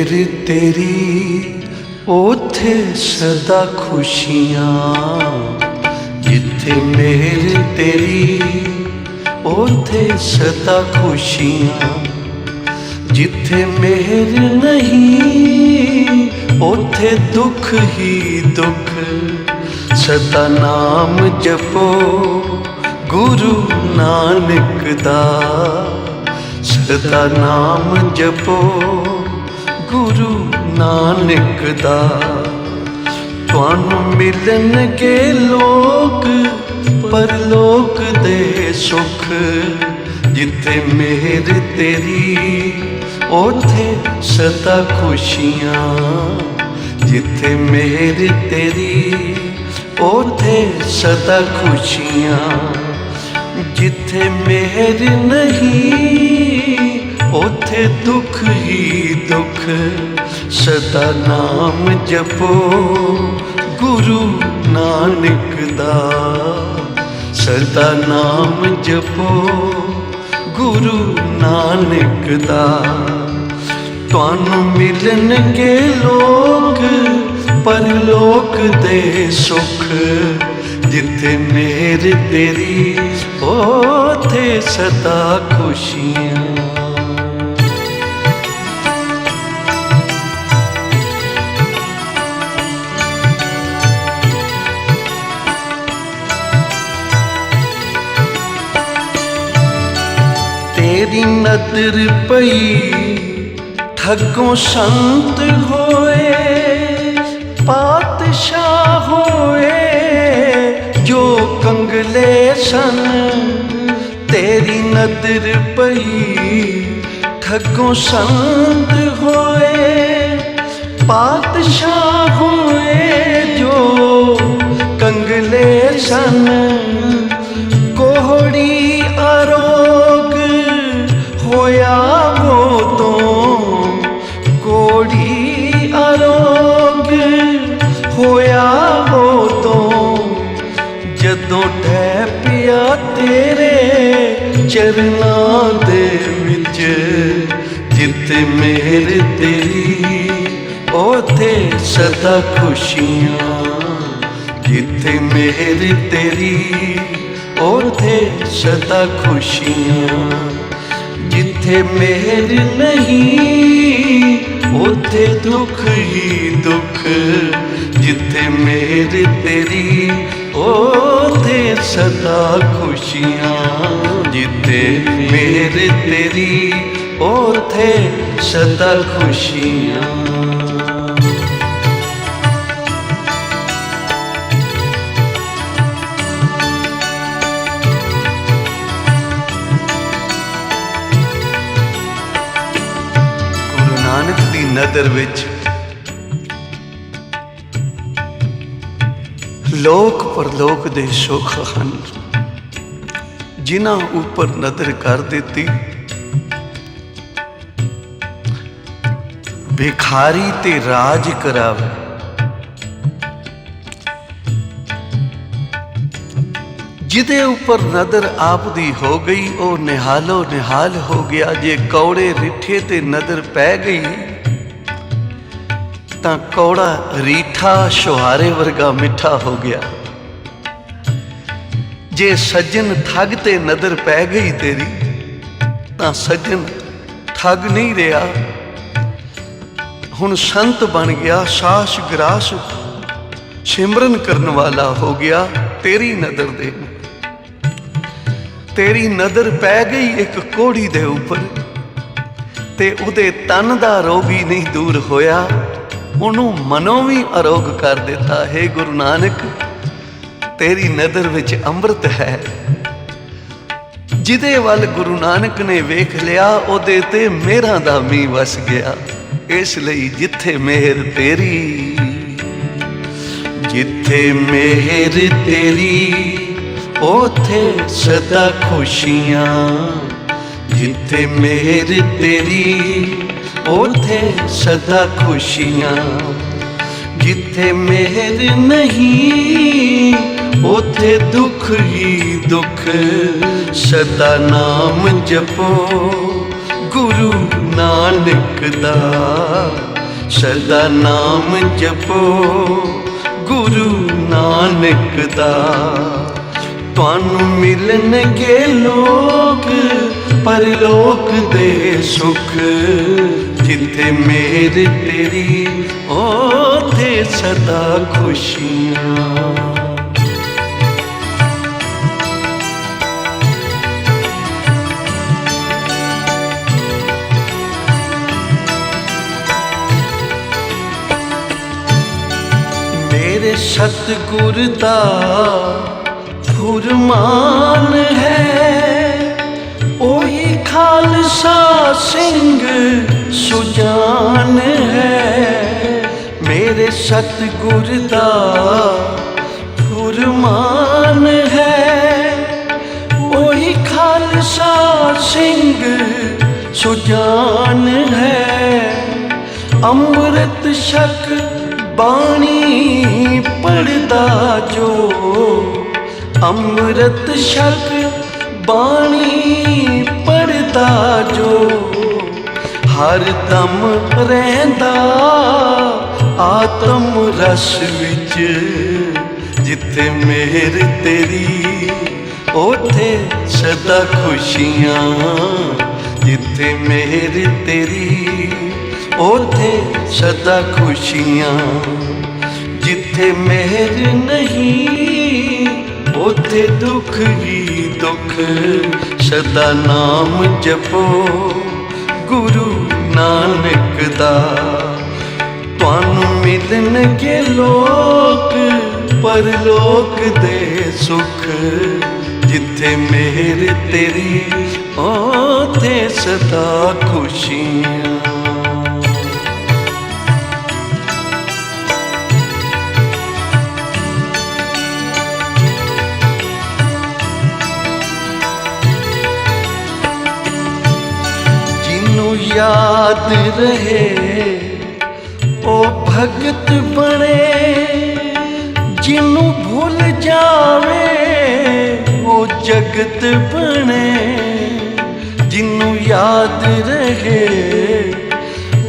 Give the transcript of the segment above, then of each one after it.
मेहर तेरी ओथे सदा खुशियाँ, जिथे मेहर तेरी ओथे सदा खुशियाँ, जिथे मेहर नहीं ओथे दुख ही दुख। सदा नाम जपो गुरु नानक दा, सदा नाम जपो गुरु नानक दा। तुहानू मिलणगे लोक परलोक दे सुख, जिथे मेहर तेरी ओथे सदा खुशियाँ, जिथे मेहर तेरी ओथे सदा खुशियाँ, जिथे मेहर नहीं ओथे दुख ही दुख। सदा नाम जपो गुरु नानक दा, सदा नाम जपो गुरु नानक दा। तुहानू मिलणगे लोक परलोक दे सुख, जिथे मेहर तेरी ओथे सदा खुशियाँ। तेरी नदर पई ठगों संत होए, पातशाह होए जो कंगले सन। तेरी नदर पई ठगों संत होए, पातशाह होए जो कंगले सन। कोहड़ी आरोग होया वो तो, कोड़ी आरोग होया वो तो, जदों ढह पिया तेरे चरनां दे विच। जिथे मेहर तेरी ओथे सदा खुशियाँ, जिथे मेहर तेरी ओथे सदा खुशियाँ, जिथे मेहर नहीं ओथे दुख ही दुख। जिथे मेहर तेरी ओथे सदा खुशियाँ, जिथे मेहर तेरी ओथे सदा खुशियाँ। नानक दी नदर विच लोक परलोक दे सुख हन। जिन्हां उपर नदर कर दिती भिखारी ते राज करावे। जिदे उपर नदर आप दी हो गई वो निहालो निहाल हो गया। जे कौड़े रिठे ते नदर पै गई तां कौड़ा रीठा शुहारे वर्गा मिठा हो गया। जे सज्जन ठग ते नदर पै गई तेरी तां सज्जन ठग नहीं रहा, हुण संत बन गया, सास ग्रास सिमरन करने वाला हो गया। तेरी नदर दे तेरी नदर पै गई एक कोड़ी दे उपर ते उदे तन दा रोग ही नहीं दूर होया, उन्हों मनो भी अरोग कर दिता। हे गुरु नानक तेरी नदर विच अमृत है। जिदे वल गुरु नानक ने वेख लिया उदे ते मेहरां दा मींह वस गया। इसलिए जिथे मेहर तेरी, जिथे मेहर तेरी ओथे सदा खुशियाँ, जिथे मेहर तेरी ओथे सदा खुशियाँ। जिथे मेहर नहीं ओथे दुख ही दुख। सदा नाम जपो गुरु नानक दा। सदा नाम जपो गुरु नानक दा। तुहानू मिलणगे लोग परलोक दे सुख, जिथे मेर तेरी ओथे सदा खुशियां। मेरे सतगुर दा फुरमान है, ओही खालसा सिंह सुजान है। मेरे सतगुर दा फुरमान है, ओही खालसा सिंह सुजान है। अमृत छक बाणी पढ़दा जो, अमृत छक बाणी पढ़दा जो। हर दम रहिंदा आत्म रस विच, जिथे मेर तेरी ओथे सदा खुशियां। जिथे मेर तेरी ओथे सदा खुशियां। जिथे मेहर नहीं ओथे दुख ही दुख, सदा नाम जपो गुरु नानक दा। तुहानू मिलणगे लोग परलोक दे सुख, जिथे मेहर तेरी ओथे सदा खुशियां। याद रहे ओ भगत बने, जिन्नू भूल जावे ओ जगत बने। जिन्नू याद रहे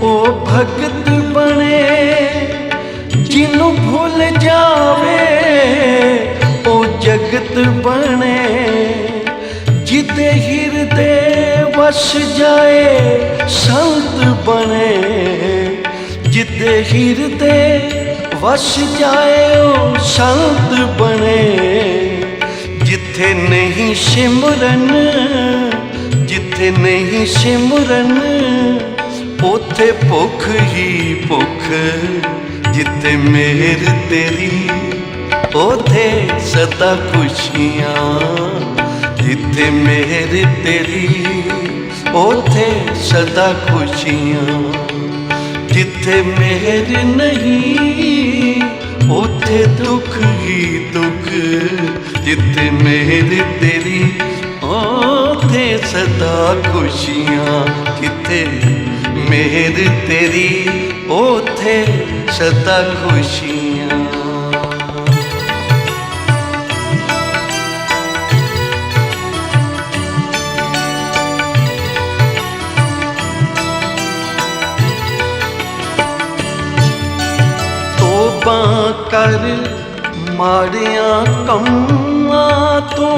ओ भगत बने, जिन्नू भूल जावे ओ जगत बने। जिते हिरदे वस जाए संत बने, जिते हिरदे वस जाए ओ संत बने। जिथे नहीं सिमरन, जिथे नहीं सिमरन ओथे भुख ही भुख। जिथे मेहर तेरी ओथे सदा खुशियां। जिथे मेहर तेरी ओथे सदा खुशियां। जिथे मेहर नहीं ओथे दुख ही दुख। जिथे मेहर तेरी ओथे सदा खुशियां। जिथे मेहर तेरी ओथे सदा खुशियां। कर माड़िया कम्मां तो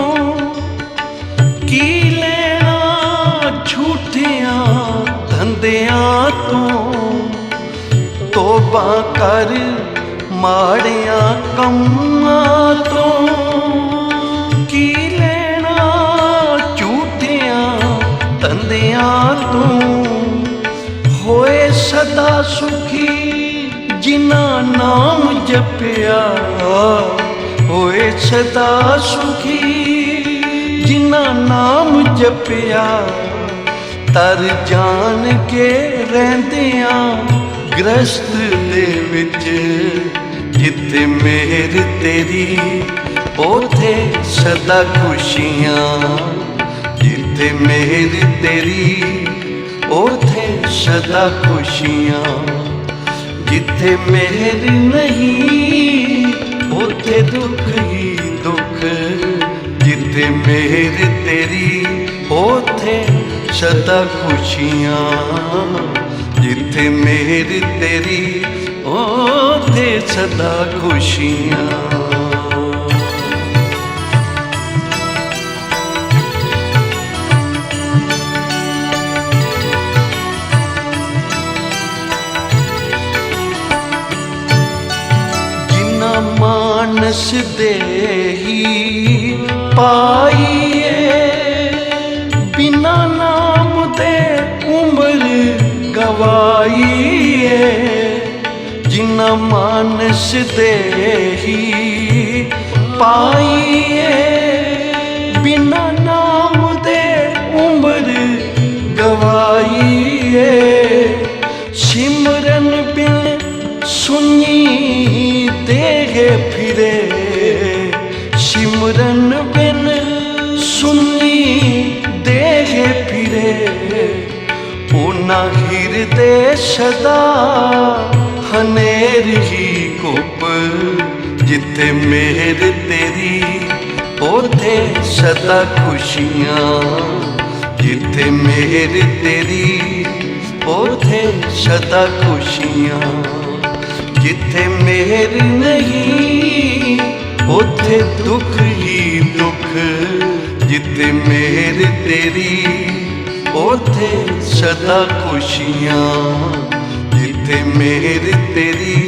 की लेना झूठिया धंधियां तो। तौबा कर माड़िया कम्मां तो की लेना झूठिया धंधियां तो। होए सदा सुखी जिना नाम जपिया, होए सदा सुखी जिना नाम जपिया। तर जान के रहंदियां ग्रस्त दे विच। जिथे मेहर तेरी ओथे सदा खुशियां। जिथे मेहर तेरी ओथे सदा खुशियां। जिथे मेहर नहीं ओथे दुख ही दुख। जिथे मेहर तेरी ओथे सदा खुशियां। जिथे जिथे मेहर तेरी ओथे सदा खुशियां। मानस देही पाइए बिना नाम दे उम्र गवाइए। जिना मानस देही पाइए बिना नाम दे उम्र गवाइए। सिमरन बिन सुनी देगे फिरे, सिमरन बिन सुनी देगे फिरे। ओना हिरदे सदा हनेर ही कुप, जिथे मेहर तेरी ओथे सदा खुशियां। जिथे मेहर तेरी ओथे सदा खुशियां। जिथे मेहर नहीं उथे दुख ही दुख। जिथे मेहर तेरी उथे सदा खुशियां। जिथे मेहर तेरी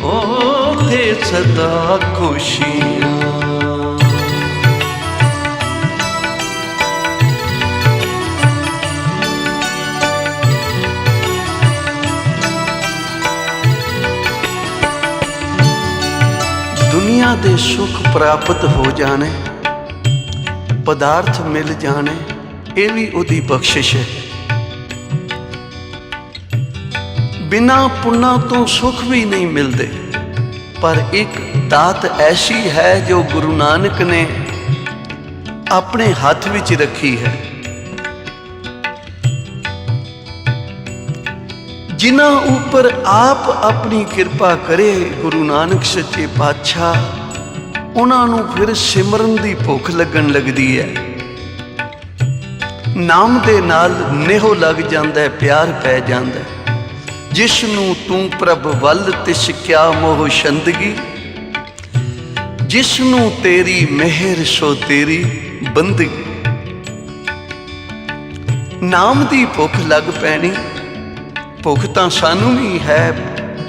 उथे सदा खुशियां। दुनिया दे सुख प्राप्त हो जाने, पदार्थ मिल जाने, ये भी उदी बख्शिश है। बिना पुण्य तो सुख भी नहीं मिलते, पर एक दात ऐसी है जो गुरु नानक ने अपने हाथ विच रखी है। जिन्हां उपर आप अपनी कृपा करे गुरु नानक सच्चे पातशाह, उन्हां नूं फिर सिमरन दी भुख लगन लगदी है। नाम दे नाल नेहो लग जांदा है, प्यार पै जांदा है। जिसनूं तू प्रभ वल तिस क्या मोह शंदगी, जिसनूं तेरी मेहर सो तेरी बंदगी। नाम दी भुख लग पैनी, भुख तां सानू भी है,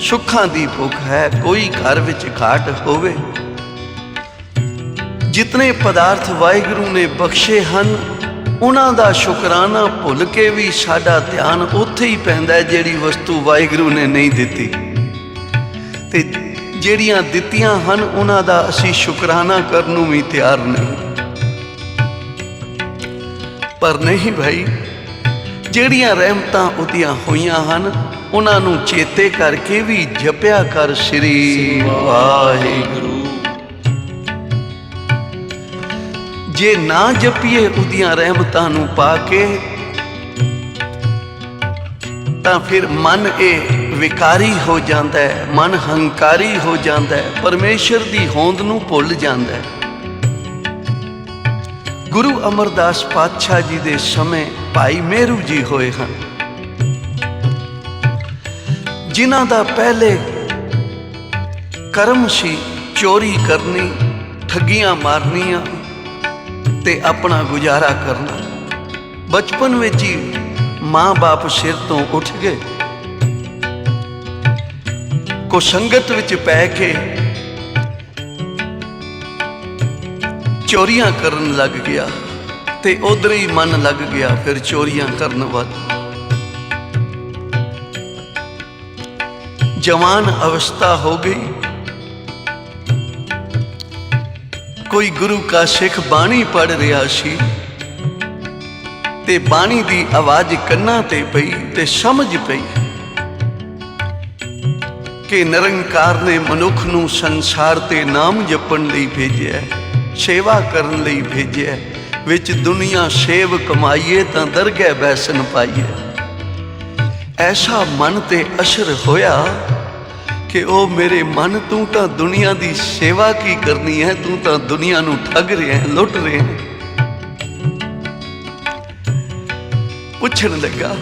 सुखां दी भुख है। कोई घर विच घाट होवे, जितने पदार्थ वाहिगुरू ने बख्शे हन उन्हां दा शुकराना भुल के भी साडा ध्यान उत्थे ही पैंदा है जिहड़ी वस्तु वाहिगुरू ने नहीं दित्ती। ते जिहड़ियां दित्तियां हन उन्हां दा असीं शुकराना करन नूं भी तैयार नहीं। पर नहीं भाई, ਜਿਹੜੀਆਂ ਰਹਿਮਤਾਂ ਉਹਦੀਆਂ ਹੋਈਆਂ ਹਨ ਉਹਨਾਂ ਨੂੰ ਚੇਤੇ ਕਰਕੇ ਵੀ ਜਪਿਆ ਕਰ ਸ੍ਰੀ ਵਾਹਿਗੁਰੂ। ਜੇ ਨਾ ਜਪੀਏ ਉਹਦੀਆਂ ਰਹਿਮਤਾਂ ਨੂੰ ਪਾ ਕੇ ਤਾਂ ਫਿਰ ਮਨ ਇਹ ਵਿਕਾਰੀ ਹੋ ਜਾਂਦਾ ਹੈ, ਮਨ ਹੰਕਾਰੀ ਹੋ ਜਾਂਦਾ ਹੈ, ਪਰਮੇਸ਼ਰ ਦੀ ਹੋਂਦ ਨੂੰ ਭੁੱਲ ਜਾਂਦਾ ਹੈ। गुरु अमरदास पातशाह जी दे समय भाई मेहरू जी होए हैं, जिन्हां दा पहले कर्म सी चोरी करनी, ठगियां मारनियां ते अपना गुजारा करना। बचपन में ही माँ बाप सिर तो उठ गए, को संगत विच पै के चोरियां करन लग गया ते उधर ही मन लग गया फिर चोरियां करन वाल। जवान अवस्था हो गई, कोई गुरु का सिख बाणी पढ़ रहा सी ते बाणी दी आवाज कन्ना ते पई ते समझ पई कि निरंकार ने मनुख नूं संसार ते नाम जपण लई भेजिया है, सेवा करन लई भेजिया। विच दुनिया सेव कमाईए तां दरगह बैसन पाईए। ऐसा मन ते असर होया कि ओ मेरे मन, तू तां दुनिया दी सेवा की करनी है, तू तां दुनिया नूं ठग रहा है, लुट रहा है। पुछण लगा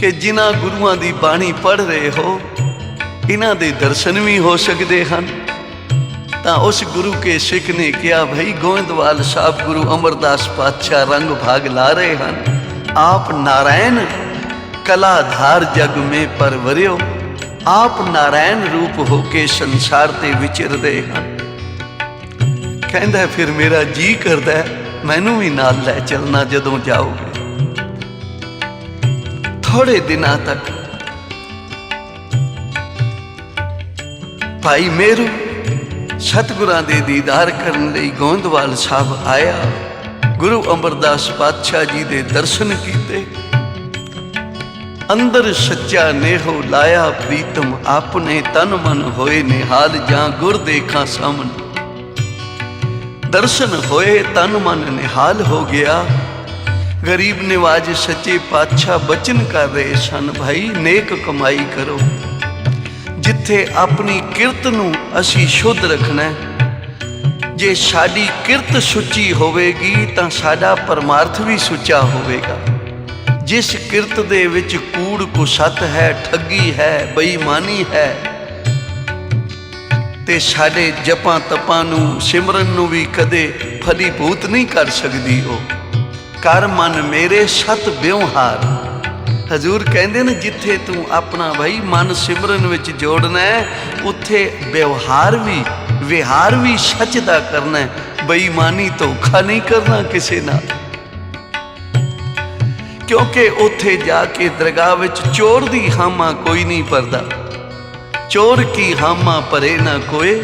कि जिन्हां गुरुआं दी बाणी पढ़ रहे हो इन्हां दे दर्शन भी हो सकते हैं। तो उस गुरु के सिख ने कहा, भाई गोविंदवाल साहब गुरु अमरदास पातशाह रंग भाग ला रहे हैं, आप नारायण कलाधार जग में परवरियो, आप नारायण रूप होके संसार ते विचर रहे हैं। कहंदा फिर मेरा जी करदा मैनू भी नाल लै चलना जदों जाओगे। थोड़े दिनों तक भाई मेरू सतगुरां दे दीदार करन लई गोंदवाल साहब आया। गुरु अमरदास पातशाह जी दे दर्शन कीते। अंदर सच्चा नेहो लाया प्रीतम, आपने तन मन होए निहाल, जां गुर देखा सामने। दर्शन होए तन मन निहाल हो गया। गरीब निवाज सच्चे पातशाह बचन कर रहे सन, भाई नेक कमाई करो, जिथे अपनी किरत नूं असी शुद्ध रखना। जे साडी किरत सुची होवेगी तां साडा परमार्थ भी सुचा होवेगा। जिस किरत दे विच कूड़ कुसत है, ठगी है, बेईमानी है, ते साडे जपां तपां नूं सिमरन नूं भी कदे फलीभूत नहीं कर सकदी। ओ कर मन मेरे सत व्यवहार। हजूर कहंदे ने जिथे तू अपना भाई मन सिमरन विच जोड़ना है, उत्थे व्यवहार भी विहार भी सच दा करना है। बेईमानी धोखा नहीं करना किसी नाल, क्योंकि उत्थे जाके दरगाह विच चोर दी हामा कोई नहीं भरदा। चोर की हामा भरे ना कोई,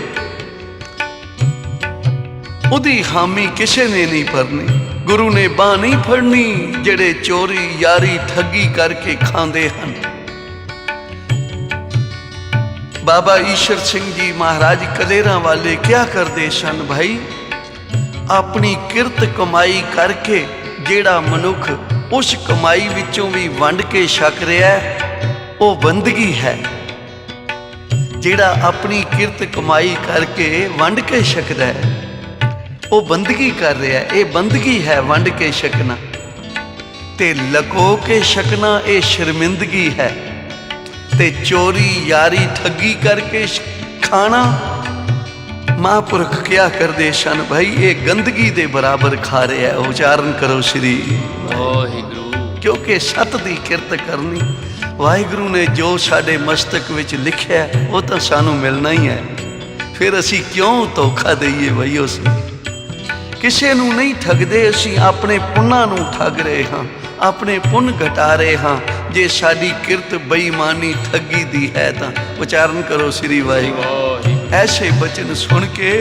उदी हामी किसी ने नहीं भरनी। गुरु ने बाह नहीं फड़नी जेड़े चोरी यारी ठगी करके खांदे हन। बाबा ईश्वर सिंह जी महाराज कलेरा वाले क्या करते सन, भाई अपनी किरत कमाई करके जेड़ा मनुख उस कमाई विचों भी वंड के छक रहा है, वो बंदगी है। जेड़ा अपनी किरत कमाई करके वंड के छकदा है, वो बंदगी कर रहा है। ये बंदगी है वंड के छकना, ते लको के छकना ये शर्मिंदगी है। ते चोरी यारी ठगी करके खाना महापुरख क्या करते सन, भाई ये गंदगी दे बराबर खा रहा है। उच्चारण करो श्री वाहिगुरू, क्योंकि सत दी किरत करनी। वाहिगुरू ने जो साडे मस्तक विच लिखिया वो तो सानू मिलना ही है। फिर असी क्यों धोखा दईए भाई, उस किसी नूं नहीं ठगदे, असी अपने पुन्नां नूं ठग रहे हाँ, अपने पुन घटा रहे हाँ। जे साडी किरत बेईमानी ठगी दी है तो उच्चारण करो श्री वाहिगुरू। ऐसे बचन सुन के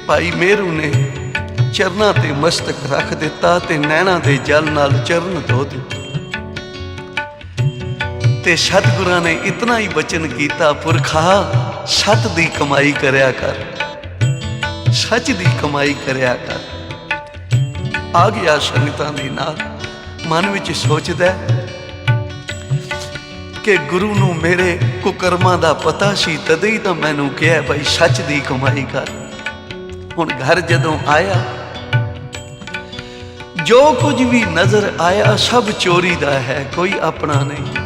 भाई मेरू ने चरना ते मस्तक रख दिता ते नैना दे जल नाल चरण धो दिते। ते सतगुरां ने इतना ही बचन किया, पुरखा सत दी कमाई करया कर, सच दी कमाई करया कर। आ गया संगतां दे नाल, मन विच सोचदा कि गुरु नूं मेरे कुकर्मां दा पता सी, तदे ही तां मैनूं कहा भाई सच दी कमाई कर। हुण घर जदों आया, जो कुछ भी नजर आया सब चोरी दा है, कोई अपना नहीं।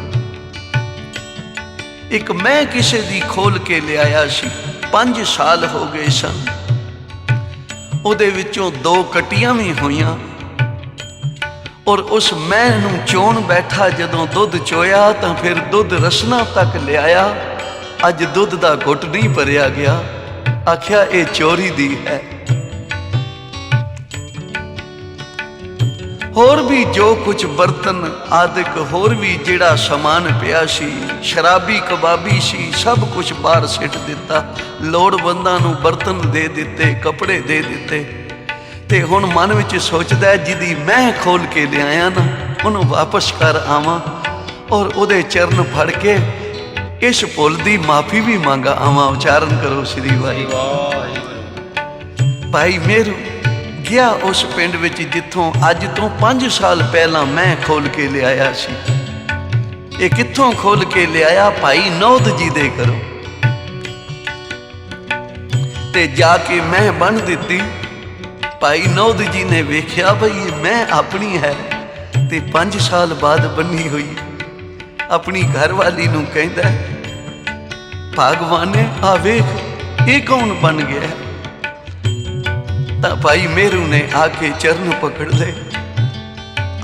एक मैं किसी दी खोल के ले आया सी, 5 साल हो गए सन। ਉਹਦੇ ਵਿੱਚੋਂ 2 कटियां भी होईयां, और उस मैं नूं चोण बैठा जदों दुध चोया तो फिर दुध रसना तक लियाया। अज दुध दा घुट नहीं भरिया गया, आख्या ये चोरी दी है। होर भी जो कुछ बर्तन आदिक होर भी जिहड़ा समान पिया सी, शराबी कबाबी सी, सब कुछ बाहर सिट दिता। लोड़वंदां नूं बर्तन दे दिते, कपड़े दे दिते। ते हुण मन विच सोचदा जिदी मैं खोल के लिआया ना उन्हों वापस कर आवां, और उहदे चरण फड़ के इस भुल दी माफ़ी भी मंगा आवां। उच्चारण करो श्री वाहिगुरू। भाई मेरू गया उस पिंड विच जिथों अज तो 5 साल पहला मैं खोल के लिआया सी। ये कित्थों खोल के लिआया? भाई नौध जी दे घरों। ते जाके मैं बन दिती। भाई नौध जी ने वेख्या भाई मैं अपनी है ते 5 साल बाद बनी हुई। अपनी घरवाली नूं कहंदा, भगवाने आ वेख ये कौन बन गया। तां भाई मेरू ने आके चरण पकड़ ले,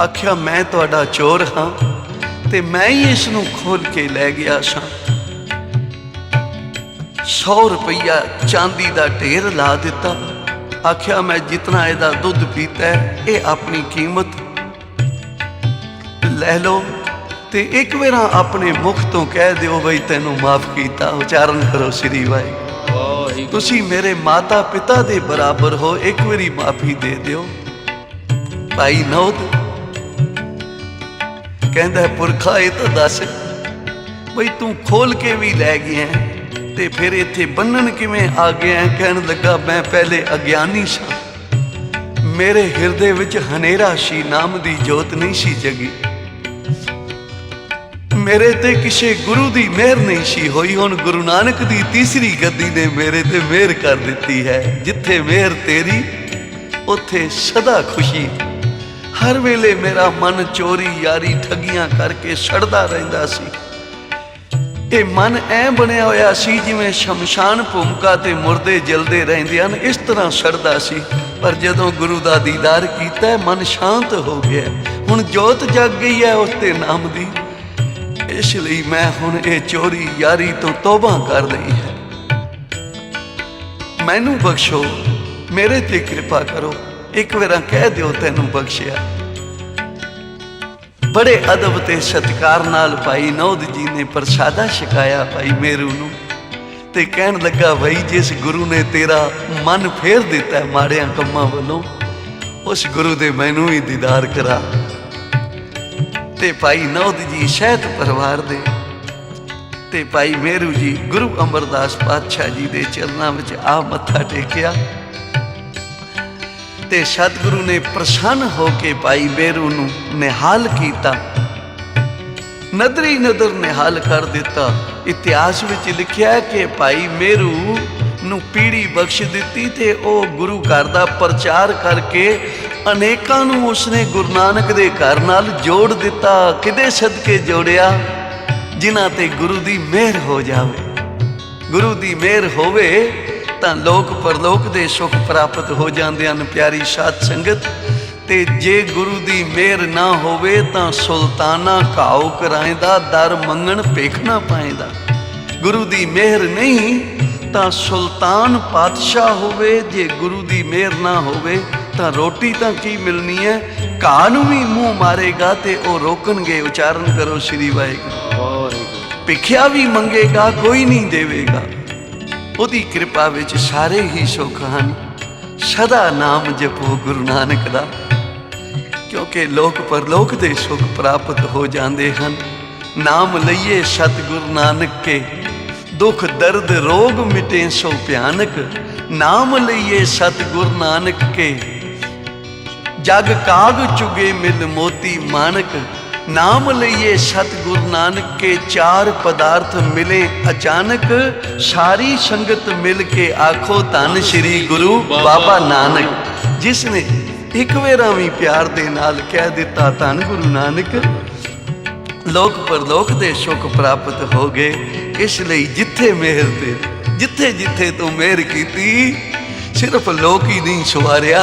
आख्या मैं तुहाडा चोर हाँ ते मैं ही इसनूं खोल के लै गया सां। 100 रुपया चांदी का ढेर ला दिता, आख्या मैं जितना इहदा दुध पीता है ये अपनी कीमत लै लो ते एक बार अपने मुख तो कह दिओ बई तैनूं माफ कीता। उचारण करो श्री वाहिगुरू। तुसी मेरे माता पिता दे बराबर हो, एक बारी माफी दे दिओ। भाई नौद कहंदा पुरखा ये तो दस बई तू खोल के भी लै गया ते फिर इत्थे बन्नन किवें आ गया। कहन लगा मैं पहले अज्ञानी सा, मेरे हिरदे विच हनेरा सी, नाम दी जोत नहीं सी जगी, मेरे ते किसी गुरु दी मेहर नहीं सी होई। हुण गुरु नानक दी तीसरी गद्दी ने मेरे ते मेहर कर दिती है। जिथे मेहर तेरी उथे सदा खुशी। हर वेले मेरा मन चोरी यारी ठगियां करके सड़दा रहिंदा सी। ये मन ऐ बनिया होया सी जिवें शमशान भूमिका ते मुर्दे जलदे रहिंदे हन, इस तरह सड़दा सी। पर जदों गुरु दा दीदार कीता मन शांत हो गया। हुण जोत जग गई है उसते नाम दी, इसलिए मैं हुण ये चोरी यारी तो तौबा कर लई है। मैनू बख्शो, मेरे ते कृपा करो, एक बार कह दिओ तैनूं बख्शिया। बड़े अदब ते सत्कार नाल भाई नौद जी ने प्रसादा छकाया भाई मेरू नूं ते कहन लगा भाई जिस गुरु ने तेरा मन फेर दिता है माड़ियां कम्मां वल्लों, उस गुरु दे मैनू ही दीदार करा। ते भाई नौद जी शहत परिवार दे ते भाई मेरू जी गुरु अमरदास पातशाह जी दे चरनां विच आ मत्था टेकिया ते सतगुरु ने प्रसन्न होके भाई मेरू नूं निहाल कीता, नदरी नदर निहाल कर दिता। इतिहास विच लिखिया है कि भाई मेरू नूं पीढ़ी बख्श दिती ते ओ गुरु घर दा प्रचार करके अनेकां नूं उसने गुरु नानक दे घर नाल जोड़ दिता। किदे सदके जोड़िया? जिन्हां ते गुरु दी मेहर हो जावे। गुरु दी मेहर होवे तां लोक परलोक दे सुख प्राप्त हो जांदे हन। प्यारी साध संगत, ते जे गुरु दी मेहर ना होवे तां सुल्ताना घाव कराएंदा, दर मंगण भिख ना पाएंदा। गुरु दी मेहर नहीं तां सुल्तान पातशाह होवे, जे गुरु दी मेहर ना होवे तां रोटी तां की मिलनी है, घाह नूं भी मूँह मारेगा ते ओ रोकणगे। उचारण करो श्री वाहिगुरू। भिखिया भी मंगेगा कोई नहीं देवेगा। ओदी कृपा विच सारे ही सुख हन। सदा नाम जपो गुरु नानक दा, क्योंकि लोक परलोक दे सुख प्राप्त हो जाते हैं। नाम लइए सतगुरु नानक के, दुख दर्द रोग मिटे सो भयानक। नाम लइए सतगुरु नानक के, जग काग चुगे मिल मोती मानक। नाम लइए सतगुरु नानक के, चार पदार्थ मिले अचानक। सारी संगत मिल के आखो धन श्री गुरु बाबा नानक। जिसने एक वेरा भी प्यार दे नाल कह दिता धन गुरु नानक, लोक परलोक दे सुख प्राप्त हो गए। इसलिए जिथे मेहर ते जिथे जिथे तू मेहर कीती, सिर्फ लोक ही नहीं सवारिया,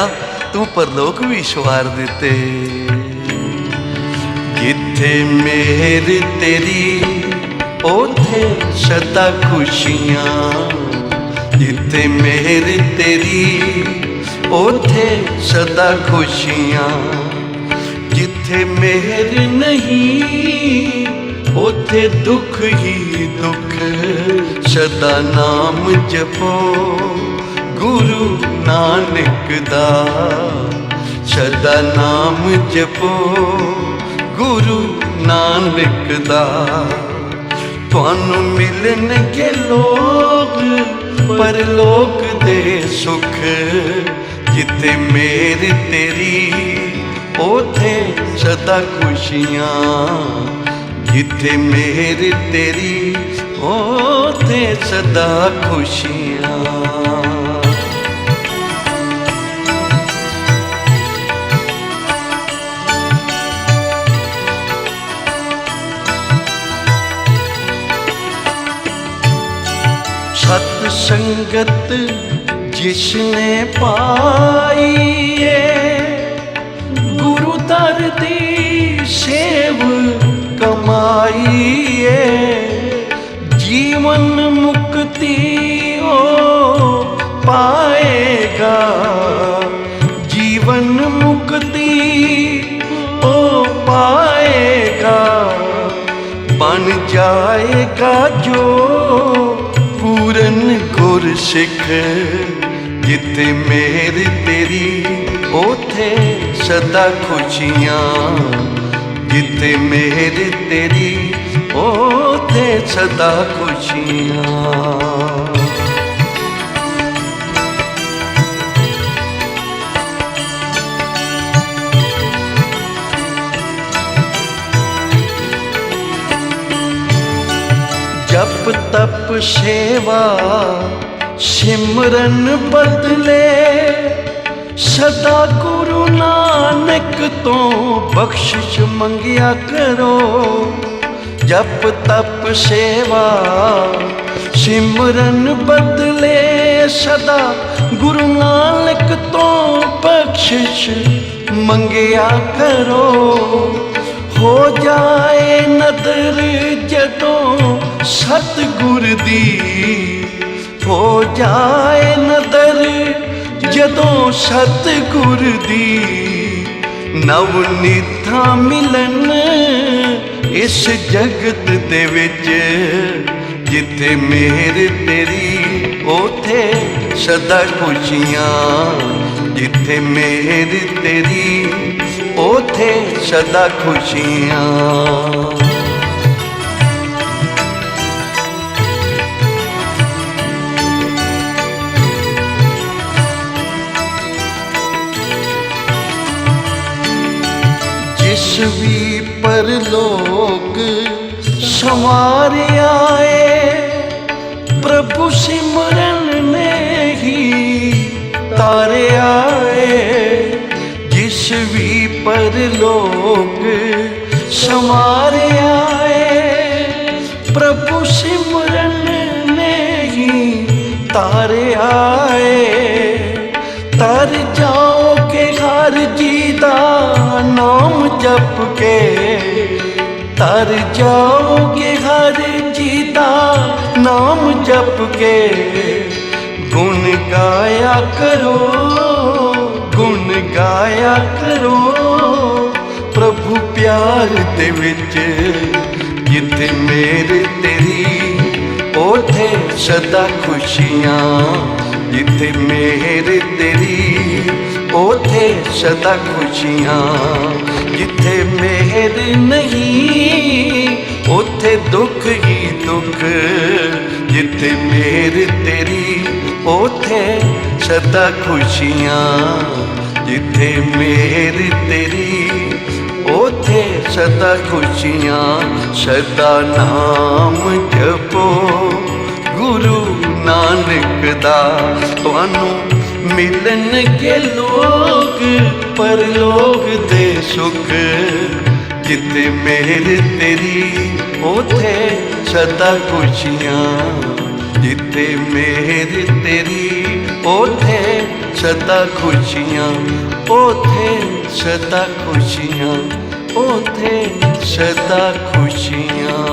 तू परलोक भी सवार दिते। जिथे मेहर तेरी ओथे सदा खुशियां, जिथे मेहर तेरी ओथे सदा खुशियां। जिथे मेहर नहीं ओथे दुख ही दुख। सदा नाम जपो गुरु नानक दा, सदा नाम जपो गुरु नानक दा। तुहानू मिलणगे लोग परलोक दे सुख। जिथे मेहर तेरी ओथे सदा खुशियां। जिथे मेहर तेरी ओथे सदा खुशियां। संगत जिसने पाई गुरु दर दी सेव कमाई जीवन मुक्ति ओ पाएगा, जीवन मुक्ति ओ पाएगा, बन जाएगा जो पूरन गुरसिख। जिथे मेर तेरी ओथे सदा खुशियाँ, जिथे मेर तेरी ओथे सदा खुशियाँ। जप तप सेवा सिमरन बदले, सदा गुरु नानक तो बख्शिश मंगिया करो। जप तप सेवा सिमरन बदले, सदा गुरु नानक तो बख्शिश मंगिया करो। हो जाए नदर जदों सतगुर दी, हो जाए नदर जदों सतगुर दी, नवनीता मिलन इस जगत दे विच। जिथे मेर तेरी ओथे सदा खुशियाँ, जिथे मेर तेरी ओथे सदा खुशियाँ। जिस भी परलोक संवारे आए, प्रभु सिमरन ने ही तारे आए। जिस भी परलोक संवारे आए, प्रभु सिमरन ने ही तारे आए। तर जाओगे हर जी दा नाम जप के, तर जाओगे हर जी दा नाम जप के। गुण गाया करो, गुण गाया करो प्रभु प्यार दे विच। जिथे मेर तेरी ओथे सदा खुशियाँ, जिथे मेर तेरी ओथे सदा खुशियाँ। जिथे मेहर नहीं ओथे दुख ही दुख, जिथे मेहर तेरी ओथे सदा खुशियाँ। जिथे मेहर तेरी ओथे सदा खुशियाँ। सदा नाम जपो गुरु नानक दा, तुहानू मिलणगे लोग परलोक दे सुख। जिथे मेहर तेरी ओथे सदा खुशियाँ, जिथे मेहर तेरी ओथे सदा खुशियाँ, ओथे सदा खुशियाँ, ओथे सदा खुशियाँ।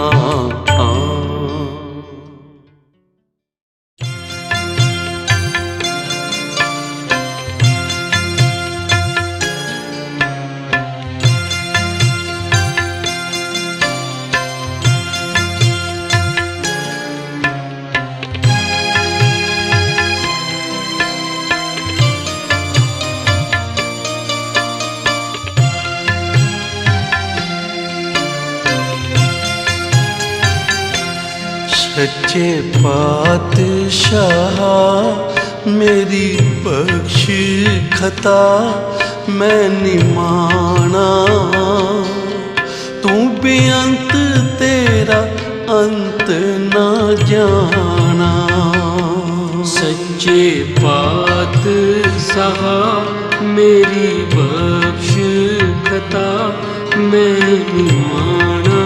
सच्चे पातशाह मेरी बख्श खता मैं निमाना, तू बेअंत तेरा अंत ना जाना। सच्चे पातशाह मेरी बख्श खता मैं निमाना,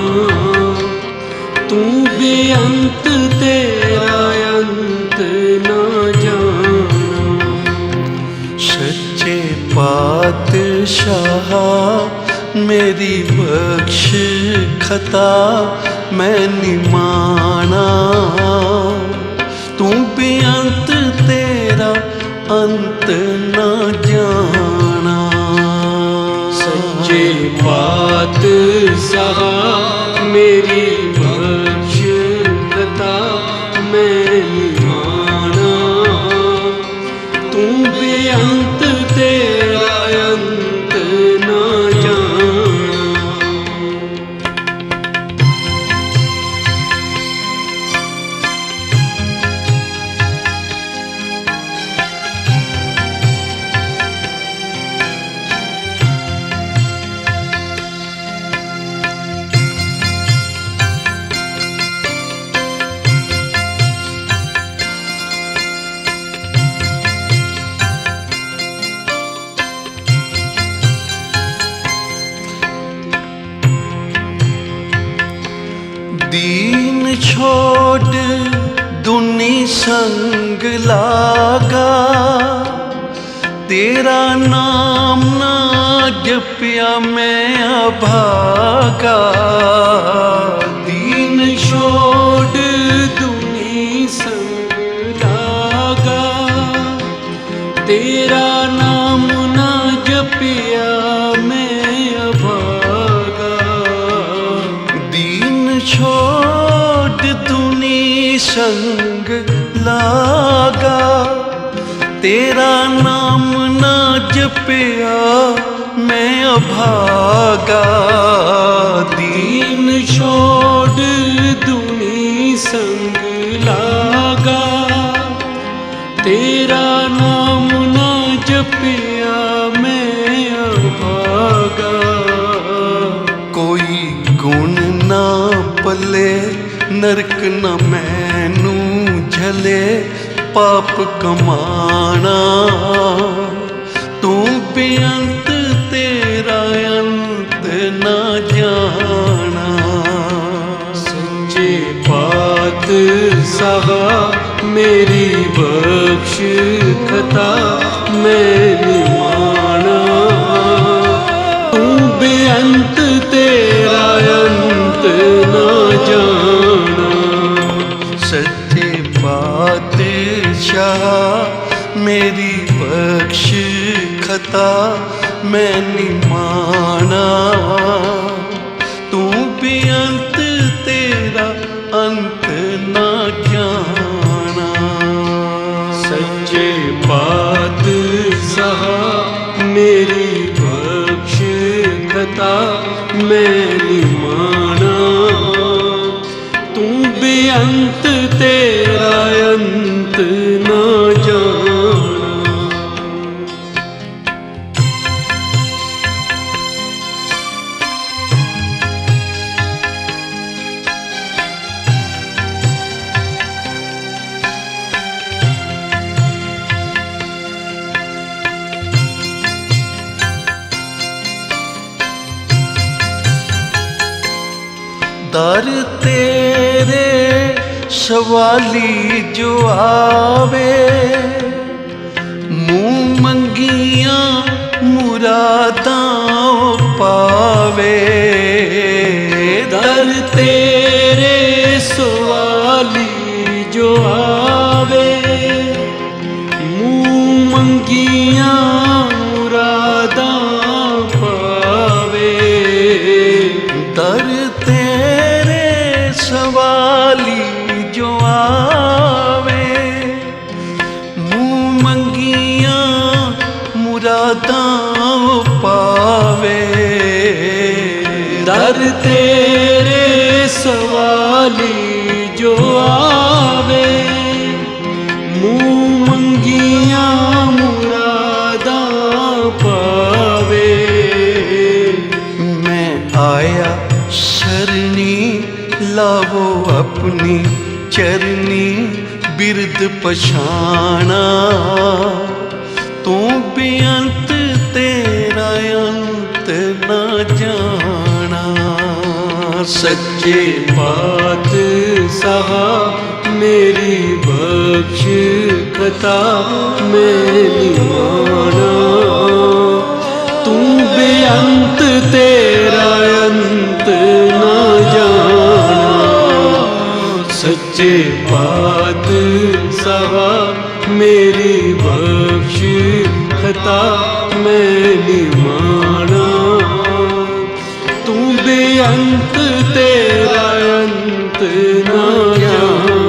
तू बेअंत तेरा अंत न पातशाह मेरी बख्श खता मैं निमाना। तू बेअंत तेरा अंत न जाना। सच्चे पातशाह मेरी बख्श खता मैं निमाना। तू बेअंत तेरा अंत न जाना। दीन छोड़ दुनी संग लागा। तेरा नाम ना जपिया मैं अभागा। दीन छोड़ दुनी संग लागा। तेरा नाम ना जपिया मैं अभागा। दीन छोड़ दुनी संग लागा। तेरा नाम ना जपिया मैं अभागा। दीन छोड़ दुनी संग लागा। तेरा नाम ना जपिया मैं अभागा। कोई गुण ना पले नरक न मैनू झले पाप कमाना। तू बेअंत तेरा अंत न जाना। सच्चे पातशाह मेरी बख्श खता मैं निमाना। तू बेअंत तेरा अंत न जाना। सच्चे पातशाह मेरी बख्श खता मैं निमाना। तू बेअंत तेरा अंत न जाना। सच्चे पातशाह मेरी बख्श खता मैं निमाना। तू बेअंत तेरा अंत न जाना। दर तेरे सवाली जो आवे। मुँह मंगिया मुरादां पावे। दर तेरे सवाली जो आवे। मुँह मंगिया मुरादां पावे। दर तेरे सवाली जो आवे। मुँह मंगिया मुरादां पावे। दर तेरे सवाली जो आवे। मुँह मंगिया मुरादां पावे। मैं आया शरणी लावो अपनी चरनी बिरद पछाना। तू बेअंत तेरा अंत न जाना। सच्चे पातशाह मेरी बख्श खता मैं निमाना। बेअंत तेरा अंत न जाना। सच्चे पातशाह मेरी बख्श खता मैं निमाना। तू बेअंत तेरा अंत न जाना।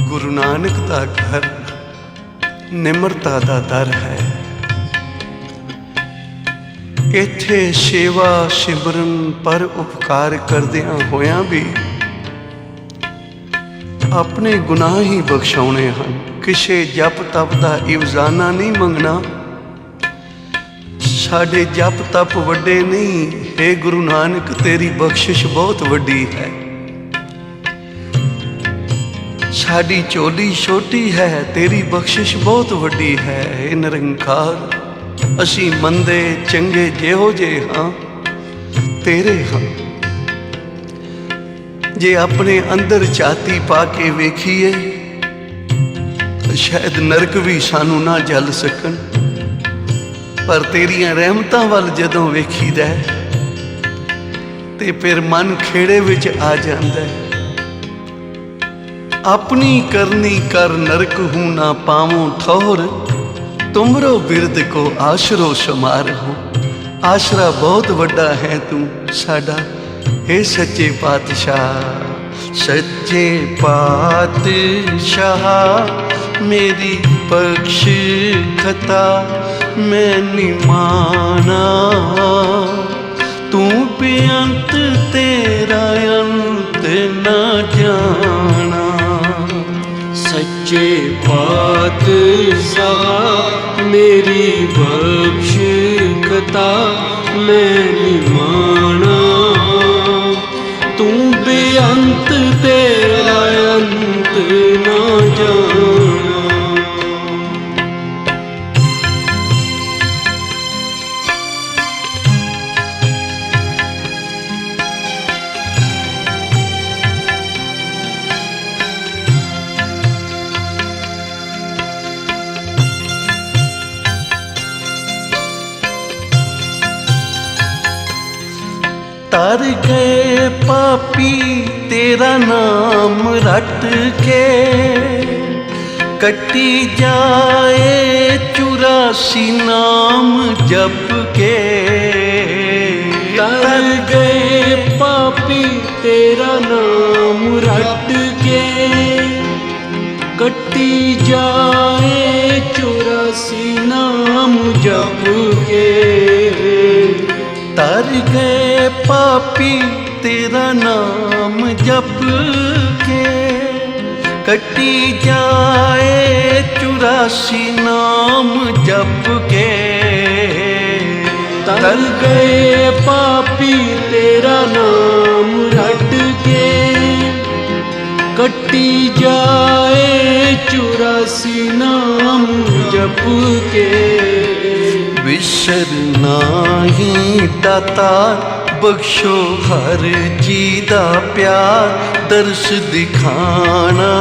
गुरु नानक दा घर निमरता दा दर है। इत्थे सेवा सिमरन पर उपकार करदियां होयां भी अपने गुनाह ही बख्शाउणे हन। किसे जप तप दा इवजाना नहीं मंगना। साडे जप तप वड्डे नहीं। हे गुरु नानक तेरी बख्शिश बहुत वड्डी है। साडी चोली छोटी है तेरी बख्शिश बहुत वड्डी है। हे निरंकार असी मंदे चंगे जेहो जे हाँ तेरे हाँ। जे अपने अंदर छाती पा के वेखीए शायद नरक भी सानू ना जल सकन। पर तेरियां रहमतां वल जदों वेखीदा ते फिर मन खेड़े विच आ जांदा है। अपनी करनी कर नरक हूँ ना पावों ठौर। तुमरो बिरद को आशरो शुमार हो। आशरा बहुत वड्डा है तू साडा हे सच्चे पातशाह। सच्चे पातशाह मेरी बख्श खता मैं निमाना। तू बेअंत तेरा अंत न जाना। सच्चे पातशाह मेरी बख्श खता मैं निमाना। तू बेअंत तेरा अंत न जाना। तर गए पापी तेरा नाम रट के। कटी जाए 84 नाम जप के। तर गए पापी तेरा नाम रट के। कटी जाए 84 नाम जप के। तर गए पापी तेरा नाम जप के। कटी जाए 84 नाम जप के। तर गए पापी तेरा नाम रट के। कटी जाए 84 नाम जप के। विसर नाही दातार बख्शो हर जी दा प्यार। दर्श दिखाना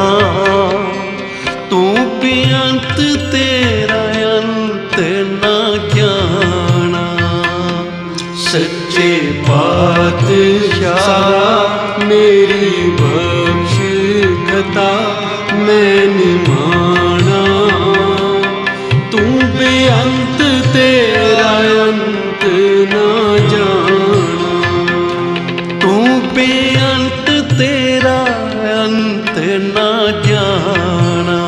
तू बेअंत तेरा अंत ना जाना। सच्चे पातशाह मेरी बख्श खता मैं निमाना। तू बेअंत तेरा अंत न जाना। तू बेअंत तेरा अंत ना जाना।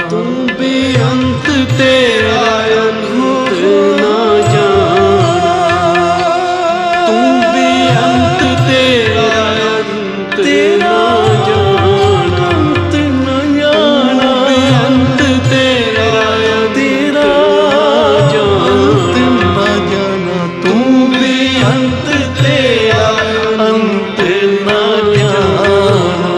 तू बेअंत तेरा अंत न जाना। तू बेअंत तेरा अंत न जाना। अंत न जाना। बेअंत तेरा तेरा अंत न जाना। तू बेअंत तेरा अंत न जाना।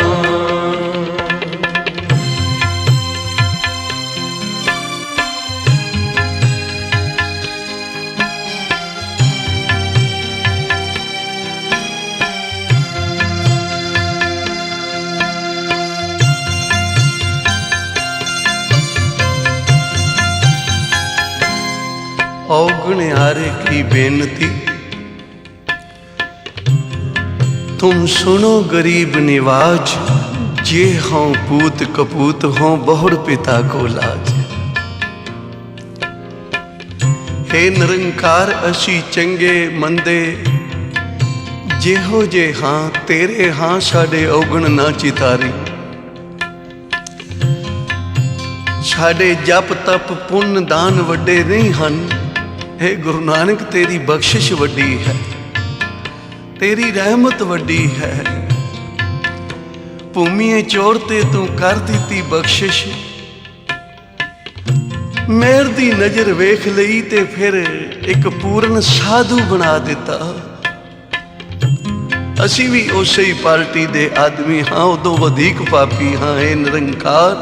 औगणियारे की बेनती, तुम सुनो गरीब निवाज, जे हों पूत कपूत हों बहुड़ पिता को लाज। हे निरंकार असी चंगे मंदे जेहो जे हाँ तेरे हाँ साडे औगण ना चितारी। साडे जप तप पुण्य दान वड्डे नहीं हन। हे गुरु नानक तेरी बख्शिश वड्डी है, तेरी रहमत वड्डी है। भूमिए चोर ते तू कर दिती बख्शिश, मेहर दी नजर वेख लई ते फिर एक पूर्ण साधु बना दिता। असी भी उसे ही पार्टी दे आदमी हाँ, उदों वधिक पापी हाँ। हे निरंकार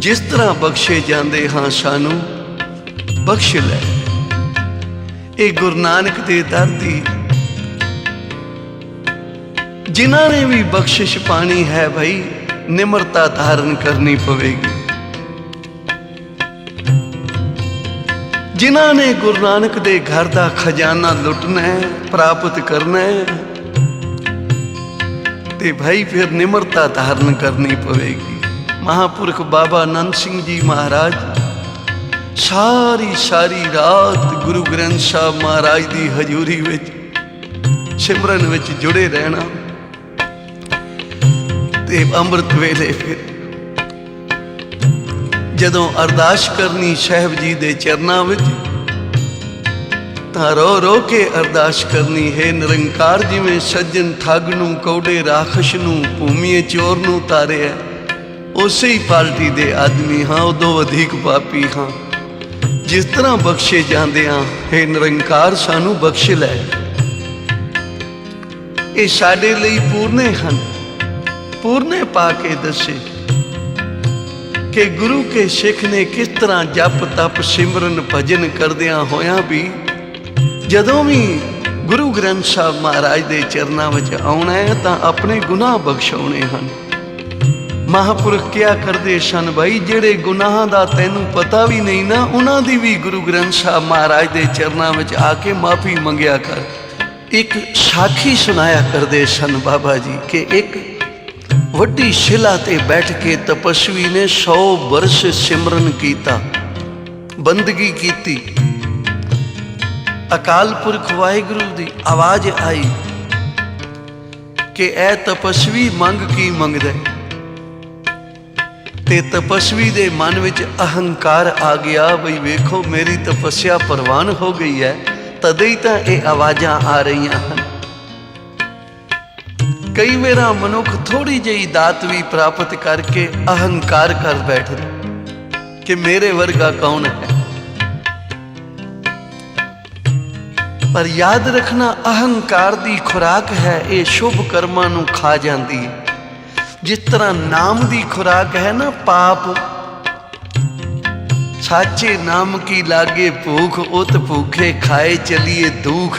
जिस तरह बख्शे जाते हाँ सानू बख्श लै। ये गुरु नानक दे दर दी जिन्हां ने भी बख्शिश पानी है भाई, निम्रता धारण करनी पवेगी। जिन्हां ने गुरु नानक दे घर दा खजाना लुटना है, प्राप्त करना है, ते भाई फिर निम्रता धारण करनी पवेगी। महापुरख बाबा नंद सिंह जी महाराज सारी रात गुरु ग्रंथ साहब महाराज की हजूरी विच सिमरन विच जुड़े रहना ते अमृत वेले फिर जदों अरदास करनी साहब जी दे चरनां विच तां रो रो के अरदास करनी। है निरंकार जिवें सज्जन ठग नूं कौड़े राखश नूं भूमिए चोर नूं तारिया, उसे ही पार्टी दे आदमी हाँ, उदों वधिक पापी हाँ। जिस तरह बख्शे जाते हाँ, हे निरंकार सानू बख्श लै। ये साडे लई पूरने हन। पूरने पा के दसे कि गुरु के सिख ने किस तरह जप तप सिमरन भजन करदियां होया भी जदों भी गुरु ग्रंथ साहब महाराज दे चरनां विच आउणा है तां अपने गुनाह बख्शाउणे हन। महापुरख क्या करते सन भाई, जेड़े गुनाह दा तैनू पता भी नहीं ना, उन्हां दी भी गुरु ग्रंथ साहब महाराज दे चरनां विच आके माफी मंगिया कर। एक साखी सुनाया करते सन बाबा जी के एक वड्डी शिला ते बैठ के तपस्वी ने 100 वर्ष सिमरन कीता, बंदगी कीती। अकाल पुरख वाहिगुरु दी आवाज आई कि ऐ तपस्वी मंग की मंगदे। ते तपस्वी दे मन विच अहंकार आ गया बई वेखो मेरी तपस्या प्रवान हो गई है, तदे ही तां ये आवाज़ां आ रही हैं। कई मेरा मनुख थोड़ी जी दात भी प्राप्त करके अहंकार कर बैठदा कि मेरे वर्गा कौन है। पर याद रखना अहंकार दी खुराक है, ये शुभ कर्मां नूं खा जाती है। जिस तरह नाम की खुराक है ना पाप, साचे नाम की लागे भूख, उत भूखे खाए चलिए दुख।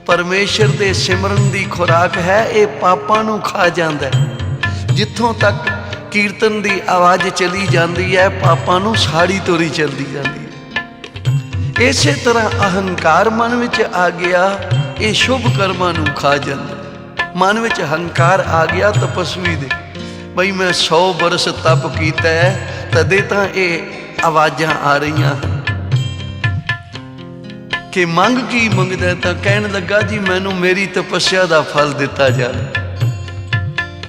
परमेश्वर दे सिमरन की खुराक है, ये पापां नूं खा जांदा है। जिथों तक कीर्तन की आवाज़ चली जाती है, पापां नूं साड़ी तोरी चलती जाती है। इसे तरह अहंकार मन विच आ गया, ये शुभ कर्मां नूं खा जांदा। मन विच अहंकार आ गया तपस्वी दे बई मैं 100 बरस तप कीता है, तदे तां ये आवाज़ां आ रही कि मंग की मंगदा, तां कहण लगा जी मैनू मेरी तपस्या का फल दिता जाए।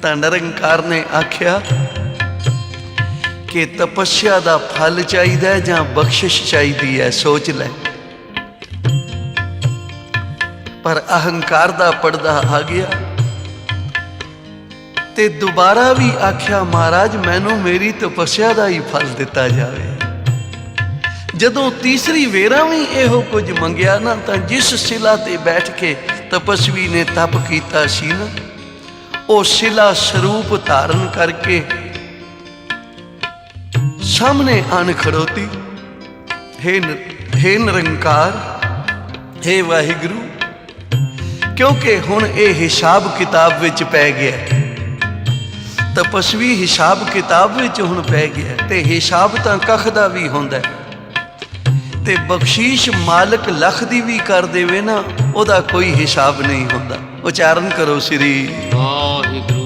तां निरंकार ने आख्या कि तपस्या का फल चाहिए जां बख्शिश चाहिए है, सोच लै। पर अहंकार का पड़दा आ गया ते दोबारा भी आख्या महाराज मैनू मेरी तपस्या का ही फल दिता जाए। जदों तीसरी वेरा भी इहो कुछ मंगिया ना, तां जिस शिला ते बैठ के तपस्वी ने तप कीता सी ना, वो शिला स्वरूप धारण करके सामने आन खड़ोती। हे निरंकार, हे वाहिगुरु, क्योंकि हुण ये हिसाब किताब विच पै गया। तपस्वी हिसाब किताब विच हुण पै गया ते हिसाब तां कख दा भी हुंदा है। ਤੇ ਬਖਸ਼ੀਸ਼ ਮਾਲਕ ਲੱਖ ਦੀ ਵੀ ਕਰ ਦੇਵੇ ਨਾ, ਉਹਦਾ ਕੋਈ ਹਿਸਾਬ ਨਹੀਂ ਹੁੰਦਾ। ਉਚਾਰਨ ਕਰੋ ਸ੍ਰੀ ਵਾਹਿਗੁਰੂ।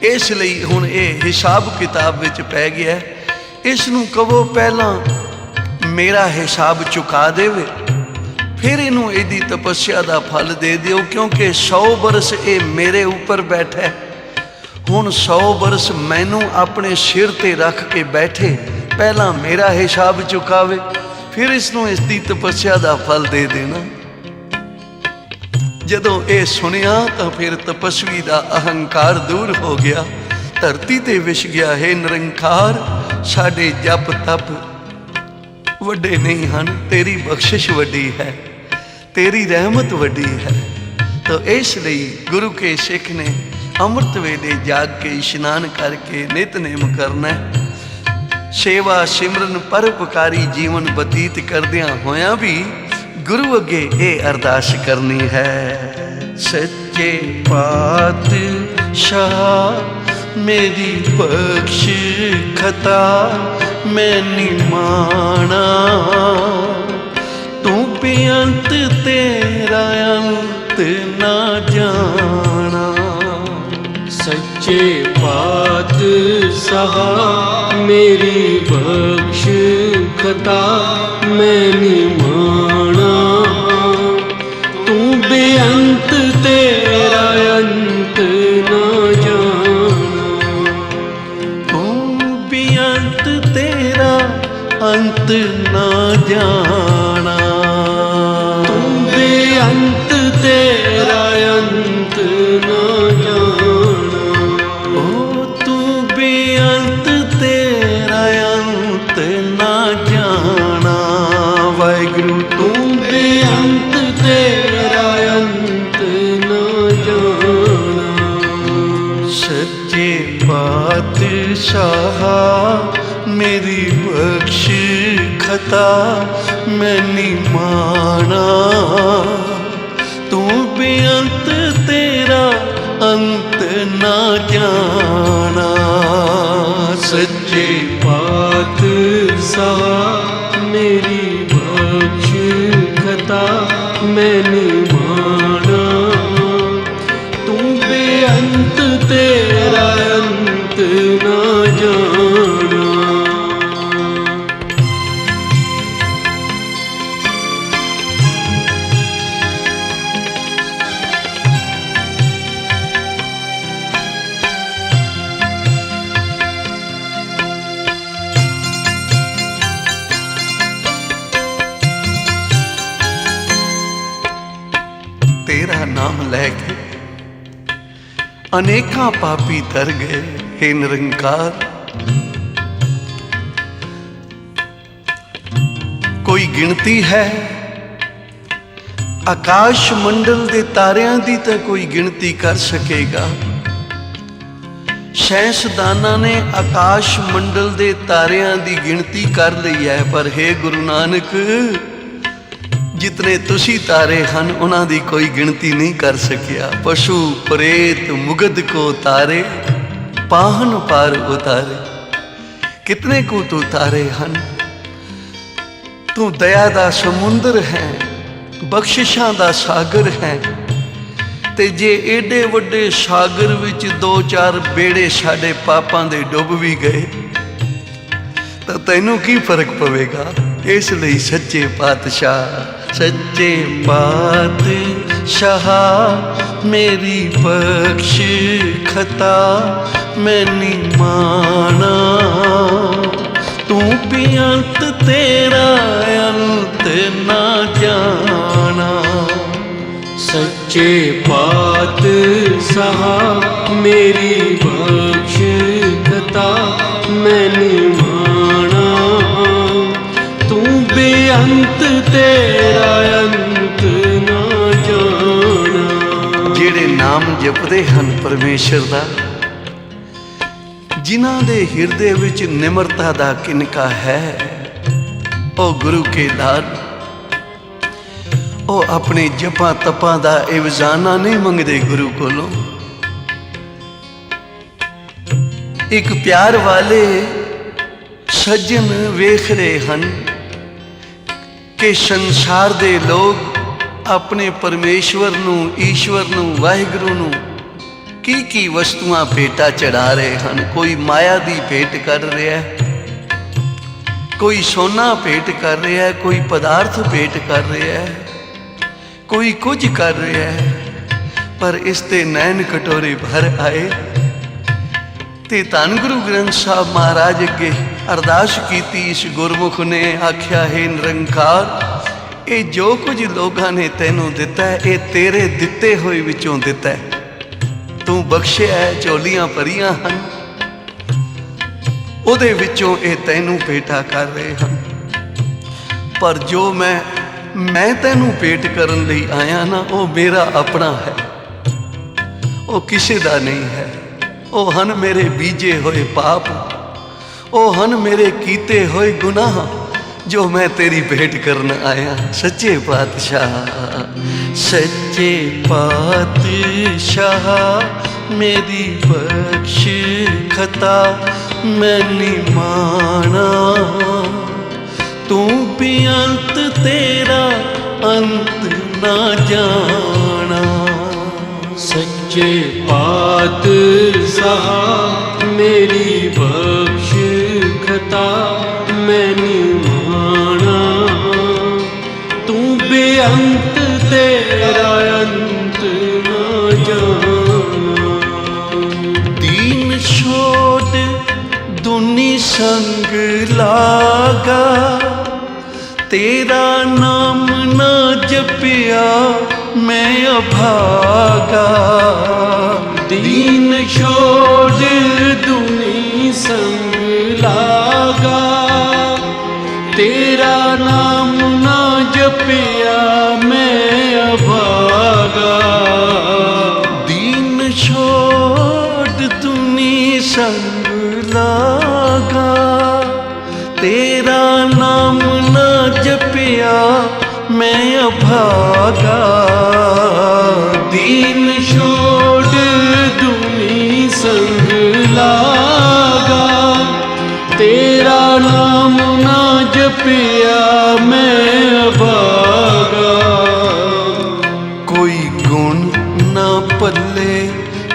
ਇਸ ਲਈ ਹੁਣ ਇਹ ਹਿਸਾਬ ਕਿਤਾਬ ਵਿੱਚ ਪੈ ਗਿਆ। ਇਸ ਨੂੰ ਕਹੋ ਪਹਿਲਾਂ ਮੇਰਾ ਹਿਸਾਬ ਚੁਕਾ ਦੇਵੇ, ਫਿਰ ਇਹਨੂੰ ਇਹਦੀ ਤਪੱਸਿਆ ਦਾ ਫਲ ਦੇ ਦਿਓ, ਕਿਉਂਕਿ 100 ਬਰਸ ਇਹ ਮੇਰੇ ਉੱਪਰ ਬੈਠਾ ਹੈ। ਹੁਣ 100 ਬਰਸ ਮੈਨੂੰ ਆਪਣੇ ਸਿਰ ਤੇ ਰੱਖ ਕੇ ਬੈਠੇ, ਪਹਿਲਾਂ ਮੇਰਾ ਹਿਸਾਬ ਚੁਕਾਵੇ, ਫਿਰ ਇਸ ਨੂੰ ਇਸ ਦੀ ਤਪੱਸਿਆ ਦਾ ਫਲ ਦੇ ਦੇਣਾ। ਜਦੋਂ ਇਹ ਸੁਣਿਆ ਤਾਂ ਫਿਰ ਤਪਸਵੀ ਦਾ ਅਹੰਕਾਰ ਦੂਰ ਹੋ ਗਿਆ, ਧਰਤੀ ਤੇ ਵਿਛ ਗਿਆ, ਹੈ ਨਿਰੰਕਾਰ ਸਾਡੇ ਜਪ ਤਪ ਵੱਡੇ ਨਹੀਂ ਹਨ, ਤੇਰੀ ਬਖਸ਼ਿਸ਼ ਵੱਡੀ ਹੈ, ਤੇਰੀ ਰਹਿਮਤ ਵੱਡੀ ਹੈ। ਤਾਂ ਇਸ ਲਈ ਗੁਰੂ ਕੇ ਸਿੱਖ ਨੇ ਅੰਮ੍ਰਿਤ ਵੇਲੇ ਜਾਗ ਕੇ ਇਸ਼ਨਾਨ ਕਰਕੇ ਨਿਤਨੇਮ ਕਰਨਾ, ਸੇਵਾ ਸਿਮਰਨ ਪਰਉਪਕਾਰੀ ਜੀਵਨ ਬਤੀਤ ਕਰਦਿਆਂ ਹੋਇਆਂ ਵੀ ਗੁਰੂ ਅੱਗੇ ਇਹ ਅਰਦਾਸ ਕਰਨੀ ਹੈ। ਸੱਚੇ ਪਾਤਸ਼ਾਹ ਮੇਰੀ ਬਖਸ਼ ਖਤਾ ਮੈਂ ਨਿਮਾਣਾ, ਤੂੰ ਬੇਅੰਤ ਤੇਰਾ ਅੰਤ ਨਾ ਜਾਣਾ। ਸੱਚੇ ਪਾਤਸ਼ਾਹ ਮੇਰੀ ਬਖਸ਼ ਖਤਾ ਮੈਂ ਨਿਮਾਣਾ, ਤੂੰ ਬੇਅੰਤ ਤੇਰਾ ਅੰਤ ਨਾ ਜਾਣਾ। ਤੂੰ ਬੇਅੰਤ ਤੇਰਾ ਅੰਤ ਨਾ ਜਾਣਾ, ਤੂੰ ਬੇਅੰਤ ਤੇਰਾ ਅੰਤ ਨਾ ਜਾਣਾ। ਓ ਤੂੰ ਬੇਅੰਤ ਤੇਰਾ ਅੰਤ ਨਾ ਜਾਣਾ। ਵਾਹਿਗੁਰੂ ਤੂੰ ਬੇਅੰਤ ਤੇਰਾ ਅੰਤ ਨਾ ਜਾਣਾ। ਸੱਚੇ ਪਾਤਸ਼ਾਹ ਮੇਰੀ ਬਖਸ਼ ਖਤਾ ਮੈਂ ਨਿਮਾਣਾ, ਤੂੰ ਬੇਅੰਤ ਤੇਰਾ ਅੰਤ ਨਾ ਜਾਣਾ। ਸੱਚੇ ਪਾਤਸ਼ਾਹ ਮੇਰੀ ਬਖਸ਼ ਖਤਾ ਮੈਂ ਨਿਮਾਣਾ, ਤੂੰ ਬੇਅੰਤ ਤੇਰਾ ਅੰਤ ਨਾ ਜਾਣਾ। ਤੇਰਾ ਨਾਮ ਲੈ ਕੇ ਅਨੇਕਾਂ ਪਾਪੀ ਤਰ ਗਏ, ਹੇ ਨਿਰੰਕਾਰ। ਕੋਈ ਗਿਣਤੀ ਹੈ ਆਕਾਸ਼ ਮੰਡਲ ਦੇ ਤਾਰਿਆਂ ਦੀ ਤਾਂ ਕੋਈ ਗਿਣਤੀ ਕਰ ਸਕੇਗਾ। ਸਾਇੰਸਦਾਨਾਂ ਨੇ ਆਕਾਸ਼ ਮੰਡਲ ਦੇ ਤਾਰਿਆਂ ਦੀ ਗਿਣਤੀ ਕਰ ਲਈ ਹੈ, ਪਰ ਹੇ ਗੁਰੂ ਨਾਨਕ ਜਿਤਨੇ ਤੁਸੀਂ ਤਾਰੇ ਹਨ ਉਹਨਾਂ ਦੀ ਕੋਈ ਗਿਣਤੀ ਨਹੀਂ ਕਰ ਸਕਿਆ। ਪਸ਼ੂ ਪ੍ਰੇਤ ਮੁਗਧ ਕੋ ਤਾਰੇ ਪਾਹਨ ਪਾਰ ਉਤਾਰੇ, ਕਿਤਨੇ ਕੋ ਤੂੰ ਤਾਰੇ ਹਨ। ਤੂੰ ਦਇਆ ਦਾ ਸਮੁੰਦਰ ਹੈ, ਬਖਸ਼ਿਸ਼ਾਂ ਦਾ ਸਾਗਰ ਹੈ, ਤੇ ਜੇ ਏਡੇ ਵੱਡੇ ਸਾਗਰ ਵਿੱਚ 2-4 ਬੇੜੇ ਸਾਡੇ ਪਾਪਾਂ ਦੇ ਡੁੱਬ ਵੀ ਗਏ ਤਾਂ ਤੈਨੂੰ ਕੀ ਫਰਕ ਪਵੇਗਾ। ਇਸ ਲਈ ਸੱਚੇ ਪਾਤਸ਼ਾਹ, ਸੱਚੇ ਪਾਤਸ਼ਾਹ ਮੇਰੀ ਬਖਸ਼ ਖਤਾ ਮੈਂ ਨਿਮਾਣਾ, ਤੂੰ ਬੇਅੰਤ ਤੇਰਾ ਅੰਤ ਨਾ ਜਾਣਾ। ਸੱਚੇ ਪਾਤਸ਼ਾਹ ਮੇਰੀ ਬਖਸ਼ ਖਤਾ ਮੈਂ ਨਿਮਾਣਾ, ਤੂੰ ਬੇਅੰਤ ਤੇਰਾ ਅੰਤ ਨਾ ਜਾਣਾ। ਜਿਹੜੇ ਨਾਮ ਜਪਦੇ ਹਨ ਪਰਮੇਸ਼ਰ ਦਾ, ਜਿਨ੍ਹਾਂ ਦੇ ਹਿਰਦੇ ਵਿੱਚ ਨਿਮਰਤਾ ਦਾ ਕਿਨਕਾ ਹੈ, ਉਹ ਗੁਰੂ ਕੇ ਦਾਨ, ਉਹ ਆਪਣੇ ਜਪਾਂ ਤਪਾਂ ਦਾ ਇਵਜ਼ਾਨਾ ਨਹੀਂ ਮੰਗਦੇ ਗੁਰੂ ਕੋਲੋਂ। ਇੱਕ ਪਿਆਰ ਵਾਲੇ ਸੱਜਣ ਵੇਖ ਰਹੇ ਹਨ कि संसार दे लोग अपने परमेश्वर नूं, ईश्वर नूं, वाहिगुरू नूं की वस्तुआं भेटां चढ़ा रहे हैं। कोई माया दी भेंट कर रहा है, कोई सोना भेंट कर रहा है, कोई पदार्थ भेंट कर रहा है, कोई कुछ कर रहा है। पर इसते नैन कटोरे भर आए ते धन गुरु ग्रंथ साहब महाराज अगे अरदास की। इस गुरमुख ने आख्या, हे निरंकार, ये जो कुछ लोगों ने तैनू दिता है, ये तेरे दिते हुए विचों दिता है। तू बख्शिया है, झोलियां भरियां हन, उहदे विचों ये तैनू भेंटा कर रहे हैं। पर जो मैं तैनू भेंट करन लई आया ना, वो मेरा अपना है, वो किसी दा नहीं है। ओ हन मेरे बीजे हुए पाप, ओ हन मेरे कीते हुए गुनाह, जो मैं तेरी भेंट करन आया। सच्चे पातशाह, सच्चे पातशाह, मेरी बख्श खता मैंने माना। तू भी अंत तेरा अंत ना जाना। सच्चे पातशाह, मेरी बख्श खता मैंने माना। तू बेअंत तेरा अंत न जाना। दीन छोड़ दुनी संग लागा, तेरा नाम ना जपिया मैं अभागा। दीन छोड़ दुनी संग लागा, तेरा नाम ना जपिया मैं अभागा। दीन छोड़ दुनी संग लागा, तेरा नाम ना जपिया मैं अभागा। दीन छोड़ दुनी संग लागा, तेरा नाम ना जपिया मैं अभागा। कोई गुण ना पल्ले,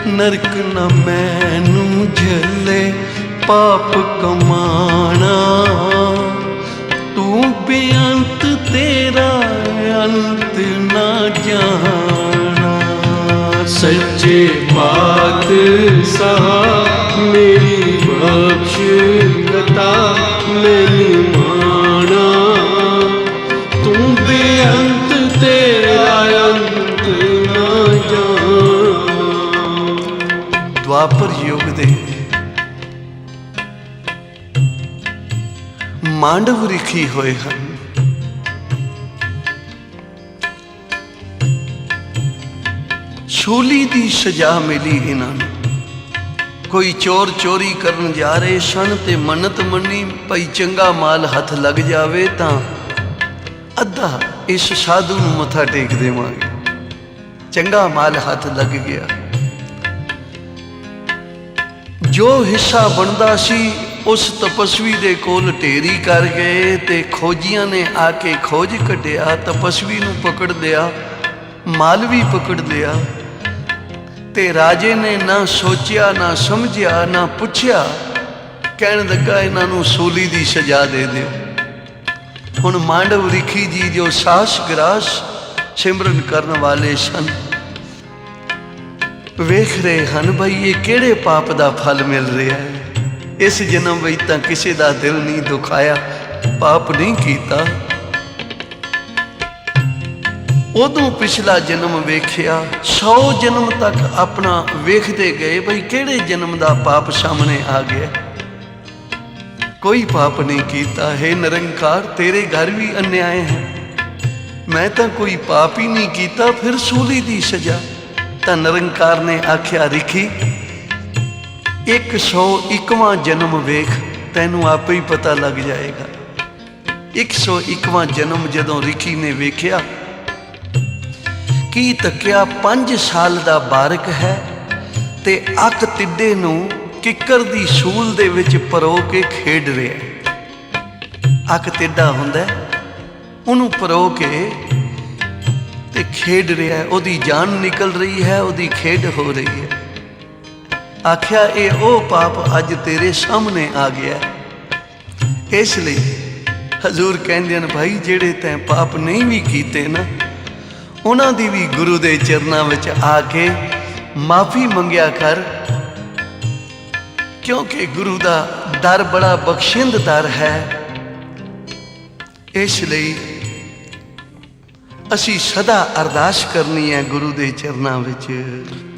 नरक न मैनू झले, पाप कमाना। तू बेअंत तेरा अंत ना जाना। सच्चे पातशाह, मेरी बख्श खता मैंने माना। तू बेअंत तेरा अंत न जाना। द्वापर युग दे मांडव रिखी होए हैं। सूली दी सजा मिली इन्हां। कोई चोर चोरी करन जा रहे सन ते मन्नत मन्नी, भाई चंगा माल हथ लग जावे तां अद्धा इस साधु नूं मत्था टेक देवांगे। चंगा माल हथ लग गया, जो हिस्सा बनदा सी उस तपस्वी दे कोल ढेरी कर गए ते खोजियां ने आके खोज कढ़िया, तपस्वी नूं पकड़ लिया, माल भी पकड़ लिया। ते राजे ने ना सोचिया ना समझिया ना पुछया, कहन लगा इन्हां नूं सूली दी सजा दे दिओ। हुण मांडव रिखी जी जो सास ग्रास सिमरन करन वाले सन, वेख रहे हैं भाई ये किहड़े पाप दा फल मिल रहा है। इस जन्म विच तां किसी दा दिल नहीं दुखाया, पाप नहीं कीता। उदों पिछला जन्म वेख्या, 100 जन्म तक अपना वेखते गए भाई किहड़े जन्म दा पाप सामने आ गया। कोई पाप नहीं कीता। हे निरंकार, तेरे घर भी अन्याय है, मैं तो कोई पाप ही नहीं कीता, फिर सूली दी सजा। तो निरंकार ने आख्या, रिखी 101वां जन्म वेख, तैनू आपे ही पता लग जाएगा। 101वां जन्म जदों रिखी ने वेख्या, की तकिया 5 साल दा बारक है ते अक तिड्डे नूं किकर दी सूल दे विच परो के खेड रहा। अक तिड्डा हुंदा ਉਹਨੂੰ ਪਰੋ ਕੇ ਤੇ ਖੇਡ ਰਿਹਾ ਹੈ, ਉਹਦੀ ਜਾਨ ਨਿਕਲ ਰਹੀ ਹੈ, ਉਹਦੀ ਖੇਡ ਹੋ ਰਹੀ ਹੈ। ਆਖਿਆ ਇਹ ਉਹ ਪਾਪ ਅੱਜ ਤੇਰੇ ਸਾਹਮਣੇ ਆ ਗਿਆ ਹੈ। ਇਸ ਲਈ ਹਜ਼ੂਰ ਕਹਿੰਦੇ ਹਨ, ਭਾਈ ਜਿਹੜੇ ਤੈਂ ਪਾਪ ਨਹੀਂ ਵੀ ਕੀਤੇ ਨਾ, ਉਹਨਾਂ ਦੀ ਵੀ ਗੁਰੂ ਦੇ ਚਰਨਾਂ ਵਿੱਚ ਆ ਕੇ ਮਾਫੀ ਮੰਗਿਆ ਕਰ, ਕਿਉਂਕਿ ਗੁਰੂ ਦਾ ਦਰ ਬੜਾ ਬਖਸ਼ਿੰਦ ਦਰ ਹੈ। ਇਸ ਲਈ ਅਸੀਂ ਸਦਾ ਅਰਦਾਸ ਕਰਨੀ ਹੈ ਗੁਰੂ ਦੇ ਚਰਨਾਂ ਵਿੱਚ,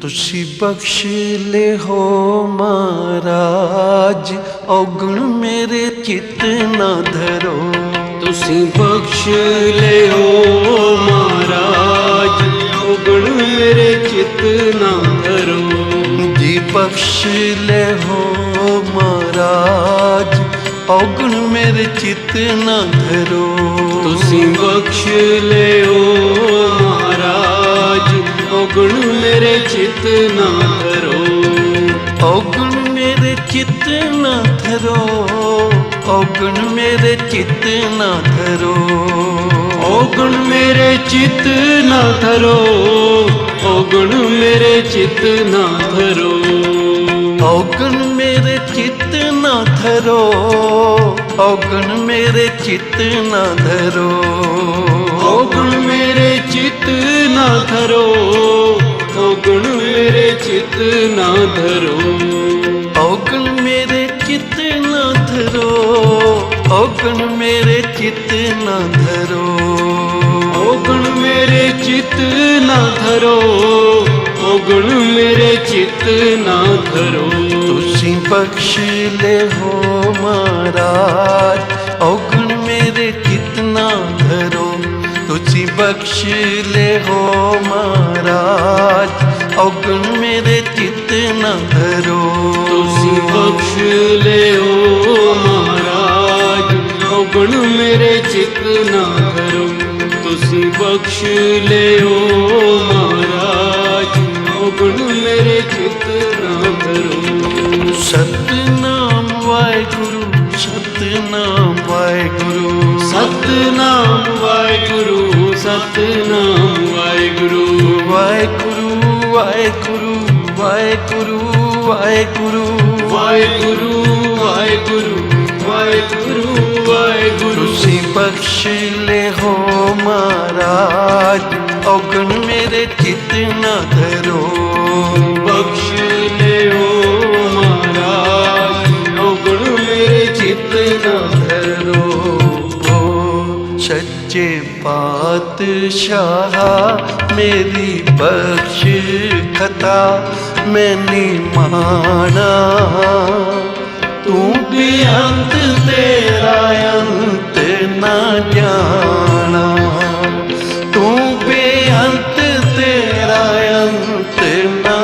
ਤੁਸੀਂ ਬਖਸ਼ ਲਿਓ ਮਹਾਰਾਜ, ਔਗਣ ਮੇਰੇ ਚਿੱਤ ਨਾ ਧਰੋ। ਤੁਸੀਂ ਬਖਸ਼ ਲਿਓ ਮਹਾਰਾਜ, ਔਗਣ ਮੇਰੇ ਚਿੱਤ ਨਾ ਧਰੋ। ਜੀ ਬਖਸ਼ ਲਿਓ ਮਹਾਰਾਜ, ਔਗਣ ਮੇਰੇ ਚਿੱਤ ਨਾ ਧਰੋ। ਤੁਸੀਂ ਬਖਸ਼ ਲਿਓ ਮਹਾਰਾਜ, ਔਗਣ ਮੇਰੇ ਚਿੱਤ ਨਾ ਧਰੋ। ਔਗਣ ਮੇਰੇ ਚਿੱਤ ਨਾ ਧਰੋ, ਔਗਣ ਮੇਰੇ ਚਿੱਤ ਨਾ ਧਰੋ। ਔਗਣ ਮੇਰੇ ਚਿੱਤ ਨਾ ਧਰੋ, ਔਗਣ ਮੇਰੇ ਚਿੱਤ ਨਾ ਧਰੋ। ਔਗਣ ਮੇਰੇ ਚਿੱਤ ਨਾ ਧਰੋ, ਔਗਣ ਮੇਰੇ ਚਿੱਤ ਨਾ ਧਰੋ। ਔਗਣ ਮੇਰੇ ਚਿੱਤ ਨਾ ਧਰੋ, ਔਗਣ ਮੇਰੇ ਚਿੱਤ ਨਾ ਧਰੋ। ਔਗਣ ਮੇਰੇ ਚਿੱਤ ਨਾ ਧਰੋ, ਔਗਣ ਮੇਰੇ ਚਿੱਤ ਨਾ ਧਰੋ। ਔਗਣ ਮੇਰੇ ਚਿੱਤ ਨਾ ਧਰੋ, ਔਗਣ ਮੇਰੇ ਚਿੱਤ ਨਾ ਧਰੋ। ਤੁਸੀਂ ਬਖਸ਼ ਲਿਓ ਮਹਾਰਾਜ, ਔਗਣ ਮੇਰੇ ਚਿੱਤ ਨਾ ਧਰੋ। ਤੁਸੀਂ ਬਖਸ਼ ਲਿਓ ਮਹਾਰਾਜ, ਔਗਣ ਮੇਰੇ ਚਿੱਤ ਨਾ ਧਰੋ। ਤੁਸੀਂ ਬਖਸ਼ ਲਿਓ ਮਹਾਰਾਜ, ਔਗਣ ਮੇਰੇ ਚਿੱਤ ਨਾ ਧਰੋ। ਤੁਸੀਂ ਬਖਸ਼ ਲਿਓ ਮਹਾਰਾਜ, ਔਗਣ ਮੇਰੇ ਚਿੱਤ ਨਾ ਧਰੋ। ਸਤਿਨਾਮ ਵਾਹਿਗੁਰੂ, ਸਤਿਨਾਮ ਵਾਹਿਗੁਰੂ, ਸਤਿਨਾਮ ਵਾਹਿਗੁਰੂ, ਸਤਿਨਾਮ ਵਾਹਿਗੁਰੂ। ਵਾਹਿਗੁਰੂ ਵਾਹਿਗੁਰੂ ਵਾਹਿਗੁਰੂ ਵਾਹਿਗੁਰੂ ਵਾਹਿਗੁਰੂ ਵਾਹਿਗੁਰੂ ਵਾਹਿਗੁਰੂ ਵਾਹਿਗੁਰੂ। ਤੁਸੀਂ ਬਖਸ਼ ਲਿਓ ਮਹਾਰਾਜ, ਔਗਣ ਮੇਰੇ ਚਿੱਤ ਨਾ ਧਰੋ। ਬਖਸ਼ ਲਿਓ ਮਹਾਰਾਜ, ਔਗਣ ਮੇਰੇ ਚਿੱਤ ਨਾ ਧਰੋ। ਸੱਚੇ ਪਾਤਸ਼ਾਹ ਮੇਰੀ ਬਖਸ਼ ਖਤਾ, ਮੈਂ ਨੀ ਮਾਣਾ ਤੂੰ ਬੇਅੰਤ ਤੇਰਾ ਅੰਤ ਨਾ ਜਾਣਾ। ਤੂੰ ਬੇਅੰਤ ਤੇਰਾ ਅੰਤ ਨਾ